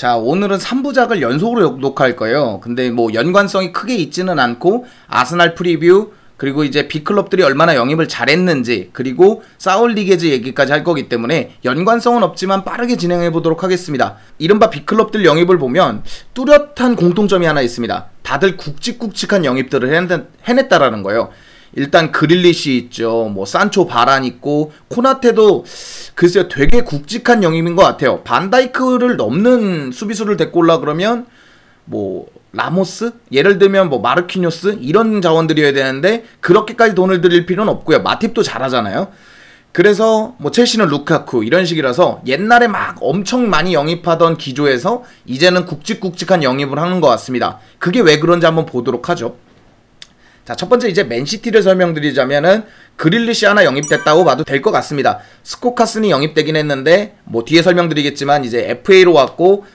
자, 오늘은 3부작을 연속으로 녹화할 거예요. 근데 뭐 연관성이 크게 있지는 않고 아스날 프리뷰, 그리고 이제 빅클럽들이 얼마나 영입을 잘했는지, 그리고 사울리게즈 얘기까지 할 거기 때문에 연관성은 없지만 빠르게 진행해 보도록 하겠습니다. 이른바 빅클럽들 영입을 보면 뚜렷한 공통점이 하나 있습니다. 다들 굵직굵직한 영입들을 해냈다라는 거예요. 일단 그릴리시 있죠. 뭐 산초 바란 있고 코나테도 글쎄요 되게 굵직한 영입인 것 같아요. 반다이크를 넘는 수비수를 데리고 올라 그러면 뭐 라모스? 예를 들면 뭐 마르키뇨스? 이런 자원들이어야 되는데 그렇게까지 돈을 들일 필요는 없고요. 마팁도 잘하잖아요. 그래서 뭐 첼시는 루카쿠 이런 식이라서 옛날에 막 엄청 많이 영입하던 기조에서 이제는 굵직굵직한 영입을 하는 것 같습니다. 그게 왜 그런지 한번 보도록 하죠. 자, 첫 번째 이제 맨시티를 설명드리자면은 그릴리시 하나 영입됐다고 봐도 될 것 같습니다. 스코카슨이 영입되긴 했는데 뭐 뒤에 설명드리겠지만 이제 FA로 왔고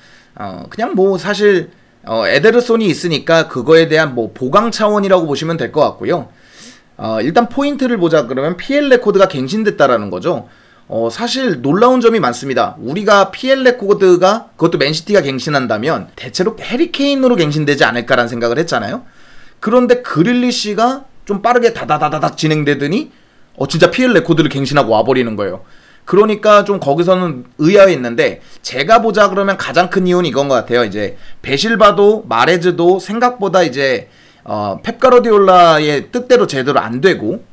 그냥 뭐 사실 에데르손이 있으니까 그거에 대한 뭐 보강 차원이라고 보시면 될 것 같고요. 일단 포인트를 보자 그러면 PL 레코드가 갱신됐다라는 거죠. 사실 놀라운 점이 많습니다. 우리가 PL 레코드가 그것도 맨시티가 갱신한다면 대체로 해리케인으로 갱신되지 않을까라는 생각을 했잖아요. 그런데 그릴리시가 좀 빠르게 다다다다닥 진행되더니 진짜 PL 레코드를 갱신하고 와버리는 거예요. 그러니까 좀 거기서는 의아했는데 제가 보자 그러면 가장 큰 이유는 이건 것 같아요. 이제 베실바도 마레즈도 생각보다 이제 펩 가르디올라의 뜻대로 제대로 안 되고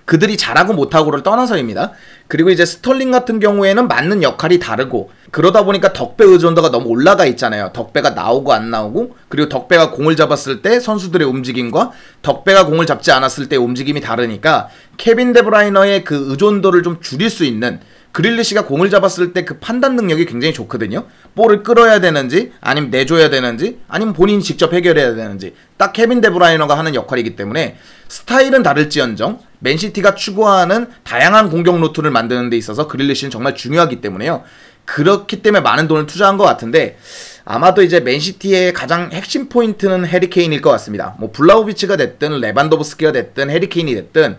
그들이 잘하고 못하고를 떠나서입니다. 그리고 이제 스털링 같은 경우에는 맡는 역할이 다르고 그러다 보니까 덕배 의존도가 너무 올라가 있잖아요. 덕배가 나오고 안 나오고, 그리고 덕배가 공을 잡았을 때 선수들의 움직임과 덕배가 공을 잡지 않았을 때 움직임이 다르니까 케빈 데브라이너의 그 의존도를 좀 줄일 수 있는, 그릴리시가 공을 잡았을 때 그 판단 능력이 굉장히 좋거든요. 볼을 끌어야 되는지 아니면 내줘야 되는지 아니면 본인이 직접 해결해야 되는지 딱 케빈 데브라이너가 하는 역할이기 때문에 스타일은 다를지언정 맨시티가 추구하는 다양한 공격 루트를 만드는 데 있어서 그릴리시는 정말 중요하기 때문에요. 그렇기 때문에 많은 돈을 투자한 것 같은데 아마도 이제 맨시티의 가장 핵심 포인트는 해리케인일 것 같습니다. 뭐 블라우비치가 됐든 레반도브스키가 됐든 해리케인이 됐든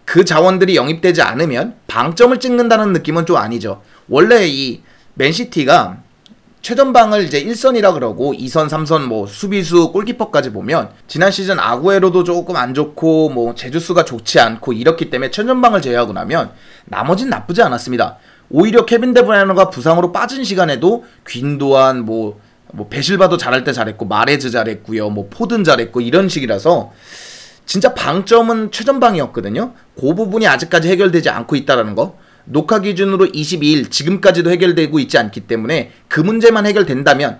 그 자원들이 영입되지 않으면 방점을 찍는다는 느낌은 좀 아니죠. 원래 이 맨시티가 최전방을 이제 1선이라 그러고 2선, 3선 뭐 수비수, 골키퍼까지 보면 지난 시즌 아구에로도 조금 안 좋고 뭐 제주스가 좋지 않고 이렇기 때문에 최전방을 제외하고 나면 나머진 나쁘지 않았습니다. 오히려 케빈 데브라이너가 부상으로 빠진 시간에도 귄도안 뭐 베실바도 잘할 때 잘했고 마레즈 잘했고요. 뭐 포든 잘했고 이런 식이라서 진짜 방점은 최전방이었거든요. 그 부분이 아직까지 해결되지 않고 있다는 거. 녹화 기준으로 22일 지금까지도 해결되고 있지 않기 때문에 그 문제만 해결된다면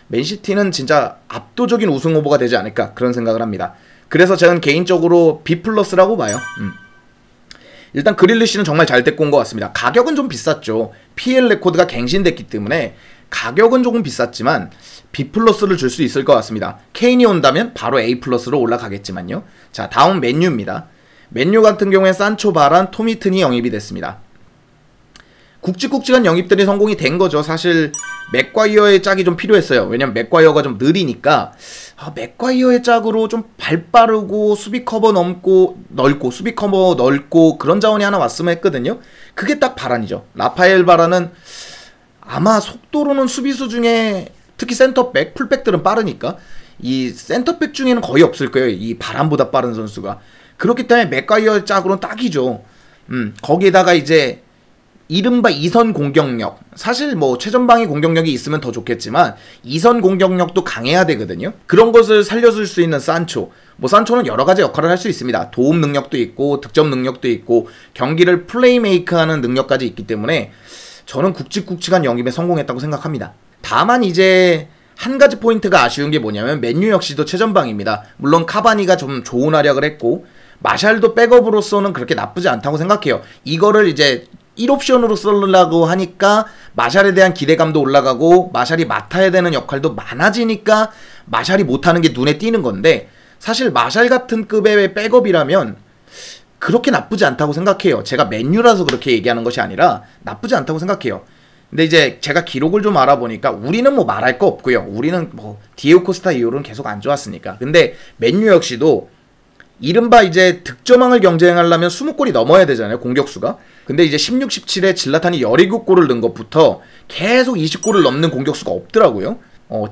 맨시티는 진짜 압도적인 우승 후보가 되지 않을까 그런 생각을 합니다. 그래서 저는 개인적으로 B+라고 봐요. 일단 그릴리시는 정말 잘 데리고 온 것 같습니다. 가격은 좀 비쌌죠. PL 레코드가 갱신됐기 때문에 가격은 조금 비쌌지만 B+를 줄 수 있을 것 같습니다. 케인이 온다면 바로 A+로 올라가겠지만요. 자, 다음 맨유입니다. 맨유 같은 경우에 산초 바란 토미튼이 영입이 됐습니다. 굵직굵직한 영입들이 성공이 된 거죠. 사실 맥과이어의 짝이 좀 필요했어요. 왜냐면 맥과이어가 좀 느리니까 맥과이어의 짝으로 좀 발 빠르고 수비 커버 넓고 수비 커버 넓고 그런 자원이 하나 왔으면 했거든요. 그게 딱 바란이죠. 라파엘 바란은 아마 속도로는 수비수 중에 특히 센터백, 풀백들은 빠르니까 이 센터백 중에는 거의 없을 거예요. 이 바란보다 빠른 선수가. 그렇기 때문에 맥과이어 짝으로는 딱이죠. 거기에다가 이제 이른바 2선 공격력, 사실 뭐 최전방의 공격력이 있으면 더 좋겠지만 2선 공격력도 강해야 되거든요. 그런 것을 살려줄 수 있는 산초, 뭐 산초는 여러가지 역할을 할 수 있습니다. 도움 능력도 있고 득점 능력도 있고 경기를 플레이메이크하는 능력까지 있기 때문에 저는 굵직굵직한 영입에 성공했다고 생각합니다. 다만 이제 한 가지 포인트가 아쉬운 게 뭐냐면 맨유 역시도 최전방입니다. 물론 카바니가 좀 좋은 활약을 했고 마샬도 백업으로서는 그렇게 나쁘지 않다고 생각해요. 이거를 이제 1옵션으로 쓰려고 하니까 마샬에 대한 기대감도 올라가고 마샬이 맡아야 되는 역할도 많아지니까 마샬이 못하는 게 눈에 띄는 건데 사실 마샬 같은 급의 백업이라면 그렇게 나쁘지 않다고 생각해요. 제가 맨유라서 그렇게 얘기하는 것이 아니라 나쁘지 않다고 생각해요. 근데 이제 제가 기록을 좀 알아보니까 우리는 뭐 말할 거 없고요. 우리는 뭐 디에고 코스타 이후로는 계속 안 좋았으니까. 근데 맨유 역시도 이른바 이제 득점왕을 경쟁하려면 20골이 넘어야 되잖아요, 공격수가. 근데 이제 16, 17에 질라탄이 17골을 넣은 것부터 계속 20골을 넘는 공격수가 없더라고요.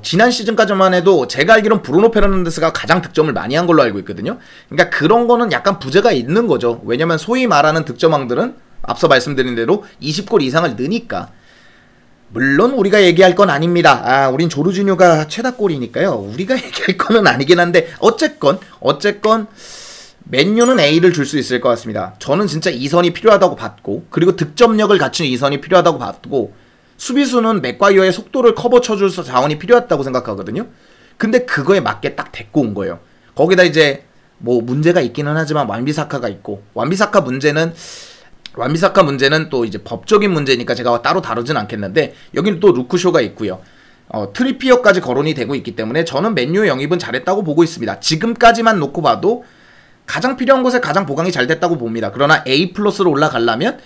지난 시즌까지만 해도 제가 알기론 브루노 페르난데스가 가장 득점을 많이 한 걸로 알고 있거든요. 그러니까 그런 거는 약간 부재가 있는 거죠. 왜냐면 소위 말하는 득점왕들은 앞서 말씀드린 대로 20골 이상을 넣으니까. 물론 우리가 얘기할 건 아닙니다. 우린 조르지뉴가 최다골이니까요. 우리가 얘기할 거는 아니긴 한데 어쨌건 맨유는 A를 줄 수 있을 것 같습니다. 저는 진짜 이선이 필요하다고 봤고, 그리고 득점력을 갖춘 이선이 필요하다고 봤고, 수비수는 맥과이어의 속도를 커버 쳐줄 자원이 필요했다고 생각하거든요. 근데 그거에 맞게 딱 데리고 온 거예요. 거기다 이제 뭐 문제가 있기는 하지만 완비사카가 있고, 완비사카 문제는 또 이제 법적인 문제니까 제가 따로 다루진 않겠는데, 여기는 또 루크쇼가 있고요. 트리피어까지 거론이 되고 있기 때문에 저는 맨유 영입은 잘했다고 보고 있습니다. 지금까지만 놓고 봐도 가장 필요한 곳에 가장 보강이 잘 됐다고 봅니다. 그러나 A+로 올라가려면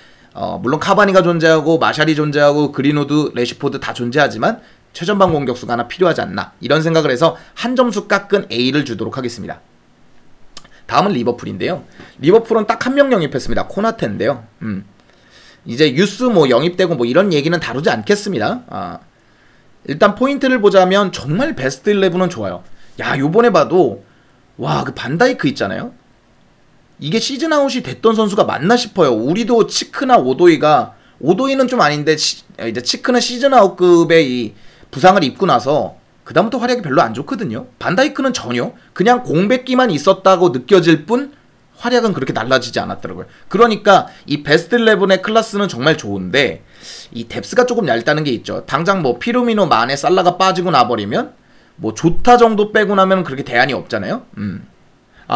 물론 카바니가 존재하고 마샬이 존재하고 그린우드, 레시포드 다 존재하지만 최전방 공격수가 하나 필요하지 않나, 이런 생각을 해서 한 점수 깎은 A를 주도록 하겠습니다. 다음은 리버풀인데요. 리버풀은 딱 한 명 영입했습니다. 코나테인데요. 이제 유스 뭐 영입되고 뭐 이런 얘기는 다루지 않겠습니다. 일단 포인트를 보자면 정말 베스트 11은 좋아요. 야, 요번에 봐도 와, 그 반다이크 있잖아요. 이게 시즌 아웃이 됐던 선수가 맞나 싶어요. 우리도 치크나 오도이는 좀 아닌데 이제 치크는 시즌 아웃급의 이 부상을 입고 나서 그다음부터 활약이 별로 안 좋거든요. 반다이크는 전혀 그냥 공백기만 있었다고 느껴질 뿐 활약은 그렇게 달라지지 않았더라고요. 그러니까 이 베스트 11의 클래스는 정말 좋은데 이 뎁스가 조금 얇다는 게 있죠. 당장 뭐 피르미노, 마네, 살라가 빠지고 나버리면 뭐 좋다 정도 빼고 나면 그렇게 대안이 없잖아요.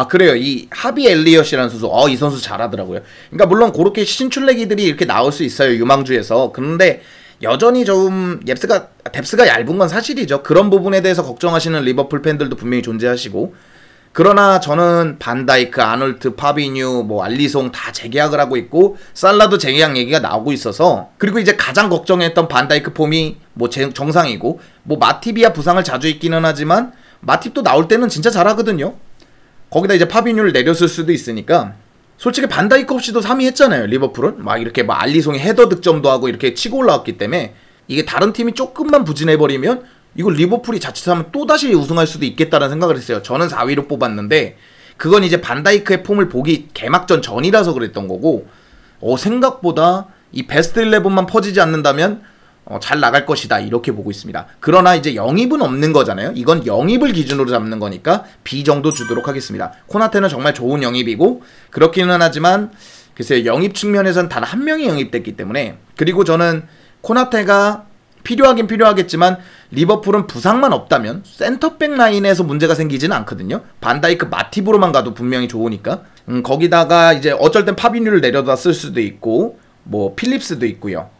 그래요. 이 하비 엘리엇이라는 선수, 이 선수 잘하더라고요. 그러니까 물론 그렇게 신출내기들이 이렇게 나올 수 있어요, 유망주에서. 그런데 여전히 좀 뎁스가 얇은 건 사실이죠. 그런 부분에 대해서 걱정하시는 리버풀 팬들도 분명히 존재하시고, 그러나 저는 반다이크, 아놀트, 파비뉴, 뭐 알리송 다 재계약을 하고 있고, 살라도 재계약 얘기가 나오고 있어서, 그리고 이제 가장 걱정했던 반다이크 폼이 뭐 정상이고, 뭐 마팁이야 부상을 자주 입기는 하지만 마팁도 나올 때는 진짜 잘하거든요. 거기다 이제 파비뉴를 내렸을 수도 있으니까, 솔직히 반다이크 없이도 3위 했잖아요, 리버풀은. 막 이렇게 막 알리송이 헤더 득점도 하고 이렇게 치고 올라왔기 때문에, 이게 다른 팀이 조금만 부진해버리면 이거 리버풀이 자칫하면 또다시 우승할 수도 있겠다는 생각을 했어요. 저는 4위로 뽑았는데 그건 이제 반다이크의 폼을 보기 개막전 전이라서 그랬던 거고, 생각보다 이 베스트 11만 퍼지지 않는다면 잘 나갈 것이다, 이렇게 보고 있습니다. 그러나 이제 영입은 없는 거잖아요. 이건 영입을 기준으로 잡는 거니까 B 정도 주도록 하겠습니다. 코나테는 정말 좋은 영입이고, 그렇기는 하지만 글쎄요, 영입 측면에선 단 한 명이 영입됐기 때문에, 그리고 저는 코나테가 필요하긴 필요하겠지만 리버풀은 부상만 없다면 센터백 라인에서 문제가 생기지는 않거든요. 반다이크, 마팁으로만 가도 분명히 좋으니까. 거기다가 이제 어쩔 땐 파비뉴를 내려다 쓸 수도 있고, 뭐 필립스도 있고요.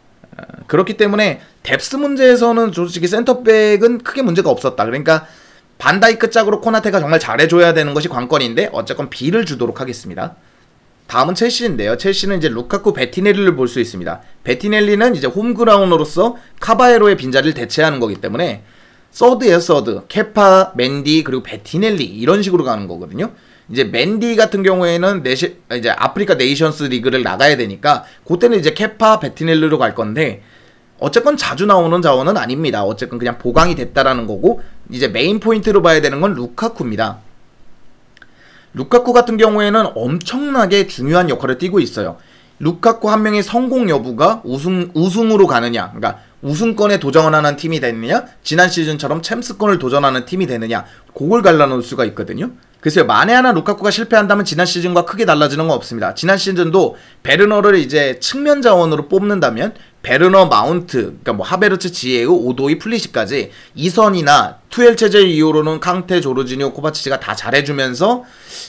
그렇기 때문에 뎁스 문제에서는 솔직히 센터백은 크게 문제가 없었다. 그러니까 반다이크 짝으로 코나테가 정말 잘해줘야 되는 것이 관건인데 어쨌건 B를 주도록 하겠습니다. 다음은 첼시인데요. 첼시는 이제 루카쿠, 베티넬리를 볼 수 있습니다. 베티넬리는 이제 홈그라운드로서 카바에로의 빈자리를 대체하는 거기 때문에 서드예요, 서드. 케파, 맨디, 그리고 베티넬리, 이런 식으로 가는 거거든요. 이제 맨디 같은 경우에는 이제 아프리카 네이션스 리그를 나가야 되니까 그때는 이제 케파, 베티넬리로 갈 건데, 어쨌건 자주 나오는 자원은 아닙니다. 어쨌건 그냥 보강이 됐다라는 거고, 이제 메인 포인트로 봐야 되는 건 루카쿠입니다. 루카쿠 같은 경우에는 엄청나게 중요한 역할을 띠고 있어요. 루카쿠 한 명의 성공 여부가 우승으로 가느냐, 그러니까 우승권에 도전하는 팀이 되느냐, 지난 시즌처럼 챔스권을 도전하는 팀이 되느냐, 그걸 갈라놓을 수가 있거든요. 그래서 만에 하나 루카쿠가 실패한다면 지난 시즌과 크게 달라지는 건 없습니다. 지난 시즌도 베르너를 이제 측면 자원으로 뽑는다면 베르너, 마운트, 그러니까 뭐 하베르츠, 지에우, 오도이, 플리시까지 이선이나 투엘 체제 이후로는 캉테, 조르지뉴, 코바치치가 다 잘해주면서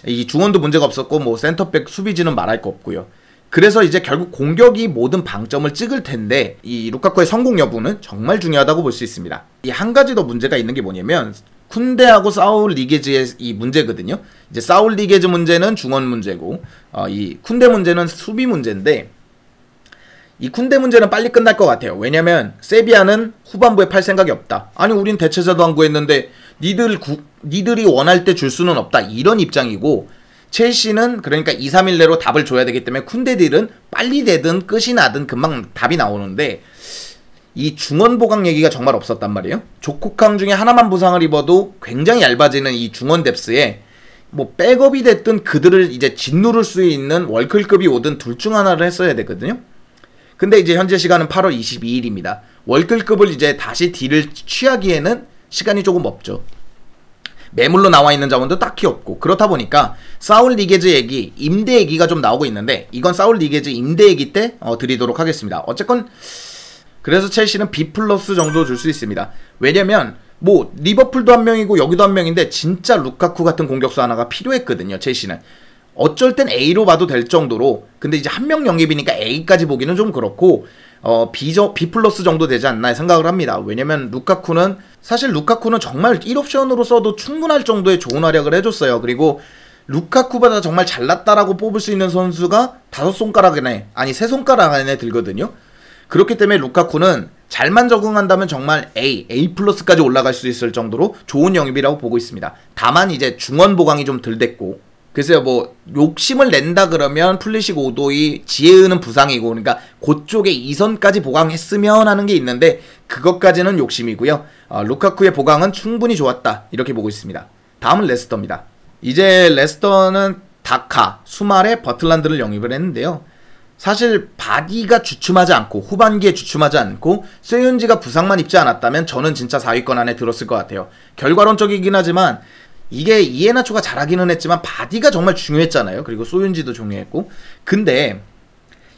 이 중원도 문제가 없었고, 뭐 센터백 수비진은 말할 거 없고요. 그래서 이제 결국 공격이 모든 방점을 찍을 텐데, 이 루카쿠의 성공 여부는 정말 중요하다고 볼 수 있습니다. 이 한 가지 더 문제가 있는 게 뭐냐면 쿤데하고 사울 리게즈의 이 문제거든요. 이제 사울 리게즈 문제는 중원 문제고, 이 쿤데 문제는 수비 문제인데, 이 쿤데 문제는 빨리 끝날 것 같아요. 왜냐면 세비야는 후반부에 팔 생각이 없다. 아니 우린 대체자도 안 구했는데 니들이 원할 때 줄 수는 없다, 이런 입장이고, 첼시는 그러니까 2, 3일 내로 답을 줘야 되기 때문에 쿤데 딜은 빨리 되든 끝이 나든 금방 답이 나오는데 이 중원 보강 얘기가 정말 없었단 말이에요. 조쿠캉 중에 하나만 부상을 입어도 굉장히 얇아지는 이 중원 뎁스에 뭐 백업이 됐든 그들을 이제 짓누를 수 있는 월클급이 오든 둘 중 하나를 했어야 되거든요. 근데 이제 현재 시간은 8월 22일입니다. 월클급을 이제 다시 딜을 취하기에는 시간이 조금 없죠. 매물로 나와 있는 자원도 딱히 없고 그렇다 보니까 사울 리게즈 얘기, 임대 얘기가 좀 나오고 있는데 이건 사울 리게즈 임대 얘기 때 드리도록 하겠습니다. 어쨌건 그래서 첼시는 B+ 정도 줄 수 있습니다. 왜냐면 뭐 리버풀도 한 명이고 여기도 한 명인데 진짜 루카쿠 같은 공격수 하나가 필요했거든요. 첼시는 어쩔 땐 A로 봐도 될 정도로. 근데 이제 한 명 영입이니까 A까지 보기는 좀 그렇고 B+ 정도 되지 않나 생각을 합니다. 왜냐면 사실 루카쿠는 정말 1옵션으로 써도 충분할 정도의 좋은 활약을 해줬어요. 그리고 루카쿠보다 정말 잘났다라고 뽑을 수 있는 선수가 5손가락 안에, 아니 3손가락 안에 들거든요. 그렇기 때문에 루카쿠는 잘만 적응한다면 정말 A+까지 올라갈 수 있을 정도로 좋은 영입이라고 보고 있습니다. 다만 이제 중원 보강이 좀 덜 됐고, 글쎄요 뭐 욕심을 낸다 그러면 플리식 오도이 지혜은은 부상이고, 그러니까 그쪽에 2선까지 보강했으면 하는 게 있는데 그것까지는 욕심이고요. 루카쿠의 보강은 충분히 좋았다 이렇게 보고 있습니다. 다음은 레스터입니다. 이제 레스터는 다카, 수마레, 버틀란드를 영입을 했는데요. 사실 바디가 주춤하지 않고 후반기에 주춤하지 않고 쇠윤지가 부상만 입지 않았다면 저는 진짜 4위권 안에 들었을 것 같아요. 결과론적이긴 하지만 이게 이에나초가 잘하기는 했지만 바디가 정말 중요했잖아요. 그리고 소윤지도 중요했고. 근데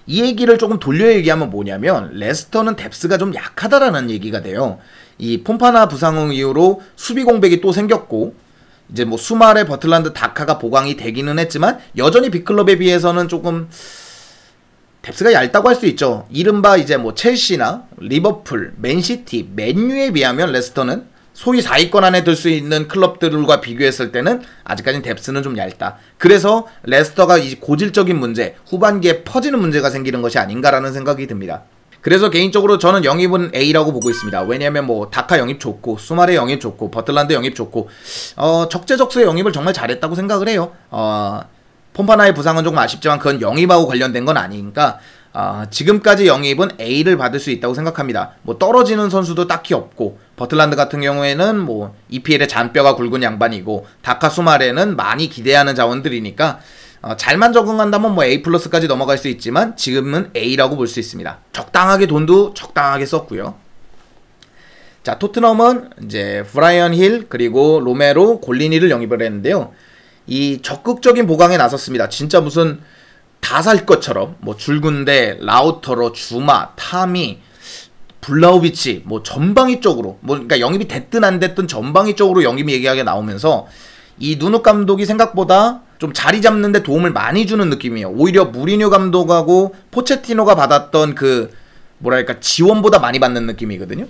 이 얘기를 조금 돌려 얘기하면 뭐냐면 레스터는 뎁스가 좀 약하다라는 얘기가 돼요. 이 폼파나 부상 이후로 수비 공백이 또 생겼고 이제 뭐 수마레, 버틀란드, 다카가 보강이 되기는 했지만 여전히 빅클럽에 비해서는 조금 뎁스가 얇다고 할 수 있죠. 이른바 이제 뭐 첼시나 리버풀, 맨시티, 맨유에 비하면 레스터는 소위 4위권 안에 들 수 있는 클럽들과 비교했을 때는 아직까지는 뎁스는 좀 얇다. 그래서 레스터가 이 고질적인 문제, 후반기에 퍼지는 문제가 생기는 것이 아닌가라는 생각이 듭니다. 그래서 개인적으로 저는 영입은 A라고 보고 있습니다. 왜냐면 뭐 다카 영입 좋고 수마레 영입 좋고 버틀란드 영입 좋고 적재적소의 영입을 정말 잘했다고 생각을 해요. 폼파나의 부상은 조금 아쉽지만 그건 영입하고 관련된 건 아니니까 지금까지 영입은 A를 받을 수 있다고 생각합니다. 뭐 떨어지는 선수도 딱히 없고 버틀란드 같은 경우에는 뭐 EPL의 잔뼈가 굵은 양반이고 다카 수마레는 많이 기대하는 자원들이니까 잘만 적응한다면 뭐 A+까지 넘어갈 수 있지만 지금은 A라고 볼 수 있습니다. 적당하게 돈도 적당하게 썼고요. 자, 토트넘은 이제 브라이언 힐 그리고 로메로, 골리니를 영입을 했는데요. 이 적극적인 보강에 나섰습니다. 진짜 무슨 다 살 것처럼 뭐 줄군데, 라우터로, 주마, 타미, 블라우비치 뭐 전방위 쪽으로 뭐 그러니까 영입이 됐든 안 됐든 전방위 쪽으로 영입이 얘기하게 나오면서 이 누누 감독이 생각보다 좀 자리 잡는데 도움을 많이 주는 느낌이에요. 오히려 무리뉴 감독하고 포체티노가 받았던 그 뭐랄까 지원보다 많이 받는 느낌이거든요.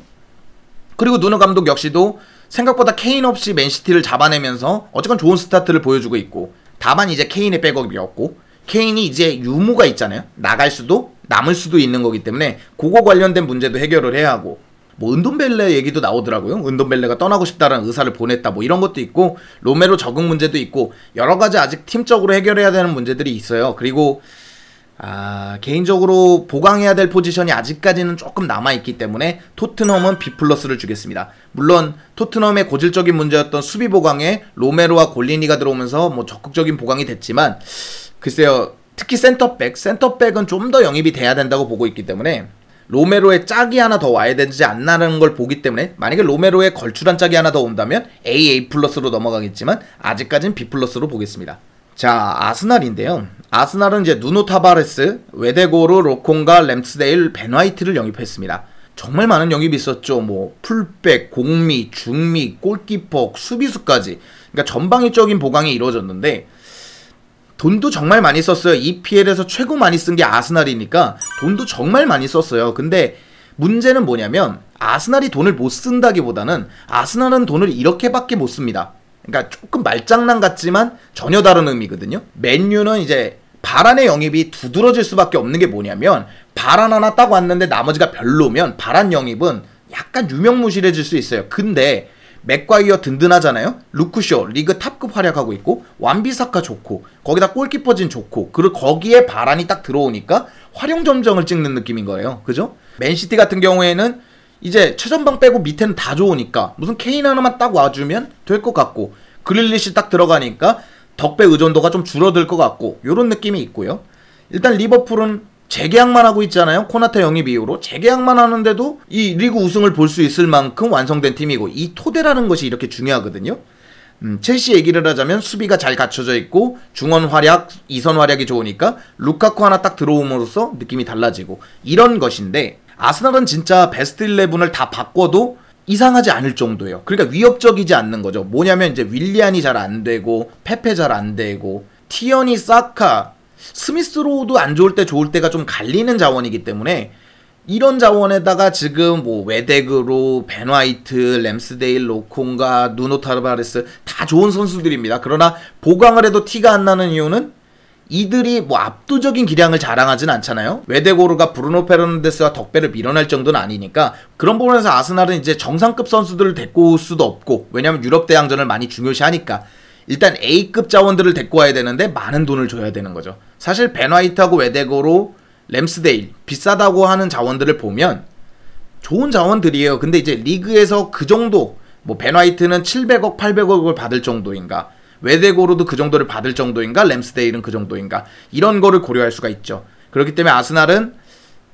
그리고 누누 감독 역시도 생각보다 케인 없이 맨시티를 잡아내면서 어쨌건 좋은 스타트를 보여주고 있고, 다만 이제 케인의 백업이었고 케인이 이제 유무가 있잖아요. 나갈 수도 남을 수도 있는 거기 때문에 그거 관련된 문제도 해결을 해야 하고, 뭐 은돈벨레 얘기도 나오더라고요. 은돈벨레가 떠나고 싶다라는 의사를 보냈다 뭐 이런 것도 있고, 로메로 적응 문제도 있고 여러 가지 아직 팀적으로 해결해야 되는 문제들이 있어요. 그리고 개인적으로 보강해야 될 포지션이 아직까지는 조금 남아있기 때문에 토트넘은 B+를 주겠습니다. 물론 토트넘의 고질적인 문제였던 수비 보강에 로메로와 골리니가 들어오면서 뭐 적극적인 보강이 됐지만 글쎄요, 특히 센터백은 좀 더 영입이 돼야 된다고 보고 있기 때문에 로메로의 짝이 하나 더 와야 되지 않나라는 걸 보기 때문에 만약에 로메로의 걸출한 짝이 하나 더 온다면 A+로 넘어가겠지만 아직까지는 B+로 보겠습니다. 자, 아스날인데요. 아스날은 이제 누노 타바레스, 웨데고르, 로콩가, 램스데일, 벤 화이트를 영입했습니다. 정말 많은 영입이 있었죠. 뭐 풀백, 공미, 중미, 골키퍼, 수비수까지. 그러니까 전방위적인 보강이 이루어졌는데 돈도 정말 많이 썼어요. EPL에서 최고 많이 쓴 게 아스날이니까 돈도 정말 많이 썼어요. 근데 문제는 뭐냐면 아스날이 돈을 못 쓴다기보다는 아스날은 돈을 이렇게밖에 못 씁니다. 그러니까 조금 말장난 같지만 전혀 다른 의미거든요. 맨유는 이제 바란의 영입이 두드러질 수밖에 없는 게 뭐냐면 바란 하나 따고 왔는데 나머지가 별로면 바란 영입은 약간 유명무실해질 수 있어요. 근데 맥과이어 든든하잖아요. 루크쇼 리그 탑급 활약하고 있고 완비사카 좋고 거기다 골키퍼진 좋고 그리고 거기에 바란이 딱 들어오니까 활용점정을 찍는 느낌인 거예요. 그죠? 맨시티 같은 경우에는 이제 최전방 빼고 밑에는 다 좋으니까 무슨 케인 하나만 딱 와주면 될 것 같고 그릴리시 딱 들어가니까 덕배 의존도가 좀 줄어들 것 같고 요런 느낌이 있고요. 일단 리버풀은 재계약만 하고 있잖아요. 코나테 영입 이후로 재계약만 하는데도 이 리그 우승을 볼 수 있을 만큼 완성된 팀이고 이 토대라는 것이 이렇게 중요하거든요. 첼시 얘기를 하자면 수비가 잘 갖춰져 있고 중원 활약, 이선 활약이 좋으니까 루카쿠 하나 딱 들어옴으로써 느낌이 달라지고 이런 것인데 아스날은 진짜 베스트 11을 다 바꿔도 이상하지 않을 정도예요. 그러니까 위협적이지 않는 거죠. 뭐냐면 이제 윌리안이 잘 안 되고 페페 잘 안 되고 티어니, 사카, 스미스로우도 안 좋을 때 좋을 때가 좀 갈리는 자원이기 때문에 이런 자원에다가 지금 뭐 웨데그로, 벤 화이트, 램스데일, 로콩가, 누노 타르바레스 다 좋은 선수들입니다. 그러나 보강을 해도 티가 안 나는 이유는 이들이 뭐 압도적인 기량을 자랑하진 않잖아요. 웨데고르가 브루노 페르난데스와 덕배를 밀어낼 정도는 아니니까 그런 부분에서 아스날은 이제 정상급 선수들을 데리고 올 수도 없고 왜냐면 유럽 대항전을 많이 중요시하니까 일단 A급 자원들을 데리고 와야 되는데 많은 돈을 줘야 되는 거죠. 사실 벤 화이트하고 웨데고로, 램스데일 비싸다고 하는 자원들을 보면 좋은 자원들이에요. 근데 이제 리그에서 그 정도 뭐 벤 화이트는 700억, 800억을 받을 정도인가 웨데고로도 그 정도를 받을 정도인가 램스데일은 그 정도인가 이런 거를 고려할 수가 있죠. 그렇기 때문에 아스날은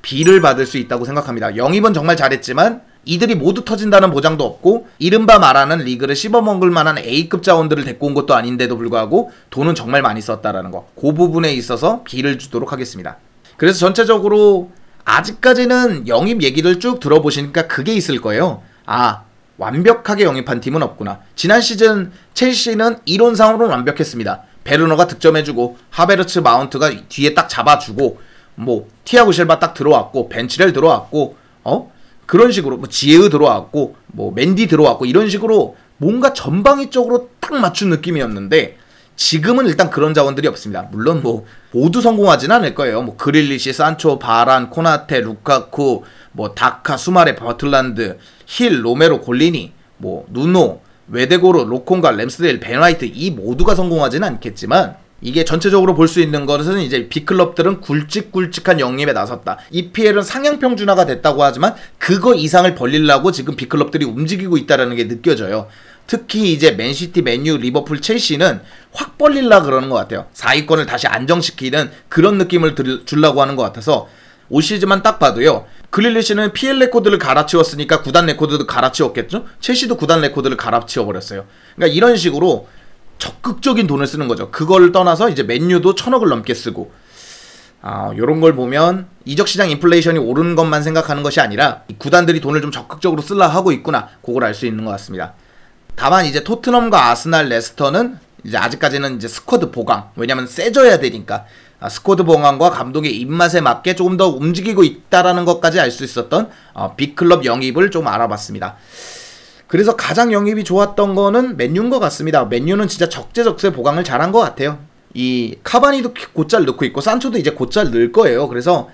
B를 받을 수 있다고 생각합니다. 영입은 정말 잘했지만 이들이 모두 터진다는 보장도 없고 이른바 말하는 리그를 씹어먹을 만한 A급 자원들을 데리고 온 것도 아닌데도 불구하고 돈은 정말 많이 썼다라는 거. 그 부분에 있어서 B를 주도록 하겠습니다. 그래서 전체적으로 아직까지는 영입 얘기를 쭉 들어보시니까 그게 있을 거예요. 아, 완벽하게 영입한 팀은 없구나. 지난 시즌 첼시는 이론상으로는 완벽했습니다. 베르너가 득점해주고 하베르츠 마운트가 뒤에 딱 잡아주고 뭐 티아고 실바 딱 들어왔고 벤치렐 들어왔고 그런 식으로 뭐 지에으 들어왔고 뭐 맨디 들어왔고 이런 식으로 뭔가 전방위적으로 딱 맞춘 느낌이었는데 지금은 일단 그런 자원들이 없습니다. 물론 뭐 모두 성공하진 않을 거예요. 뭐 그릴리시, 산초, 바란, 코나테, 루카쿠, 뭐 다카, 수마레, 버틀란드, 힐, 로메로, 골리니, 뭐 누노, 웨데고로, 로콩가, 램스데일, 벤 화이트 이 모두가 성공하지는 않겠지만 이게 전체적으로 볼 수 있는 것은 이제 B클럽들은 굵직굵직한 영입에 나섰다. EPL은 상향평준화가 됐다고 하지만 그거 이상을 벌리려고 지금 B클럽들이 움직이고 있다는 게 느껴져요. 특히 이제 맨시티, 맨유, 리버풀, 첼시는 확 벌리려고 그러는 것 같아요. 4위권을 다시 안정시키는 그런 느낌을 주려고 하는 것 같아서 올 시즌만 딱 봐도요. 그릴리시는 PL 레코드를 갈아치웠으니까 구단 레코드도 갈아치웠겠죠? 첼시도 구단 레코드를 갈아치워버렸어요. 그러니까 이런 식으로 적극적인 돈을 쓰는 거죠. 그걸 떠나서 이제 맨유도 1000억을 넘게 쓰고 요런 걸 보면 이적시장 인플레이션이 오르는 것만 생각하는 것이 아니라 이 구단들이 돈을 좀 적극적으로 쓰려 하고 있구나 그걸 알 수 있는 것 같습니다. 다만 이제 토트넘과 아스날, 레스터는 이제 아직까지는 이제 스쿼드 보강 왜냐면 세져야 되니까 스쿼드 보강과 감독의 입맛에 맞게 조금 더 움직이고 있다라는 것까지 알 수 있었던 B클럽 영입을 좀 알아봤습니다. 그래서 가장 영입이 좋았던 거는 맨유인 것 같습니다. 맨유는 진짜 적재적소에 보강을 잘한 것 같아요. 이 카바니도 곧잘 넣고 있고 산초도 이제 곧잘 넣을 거예요. 그래서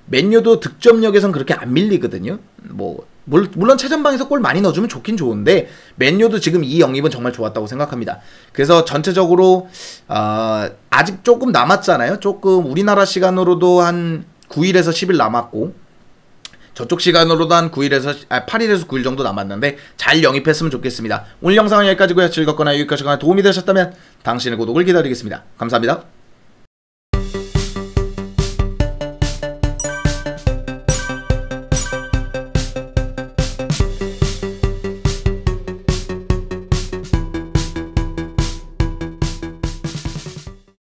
맨유도 득점력에선 그렇게 안 밀리거든요. 뭐 물론 최전방에서 골 많이 넣어주면 좋긴 좋은데 맨유도 지금 이 영입은 정말 좋았다고 생각합니다. 그래서 전체적으로 아직 조금 남았잖아요. 조금 우리나라 시간으로도 한 9일에서 10일 남았고 저쪽 시간으로도 한 8일에서 9일 정도 남았는데 잘 영입했으면 좋겠습니다. 오늘 영상은 여기까지고요. 즐겁거나 유익하시거나 도움이 되셨다면 당신의 구독을 기다리겠습니다. 감사합니다.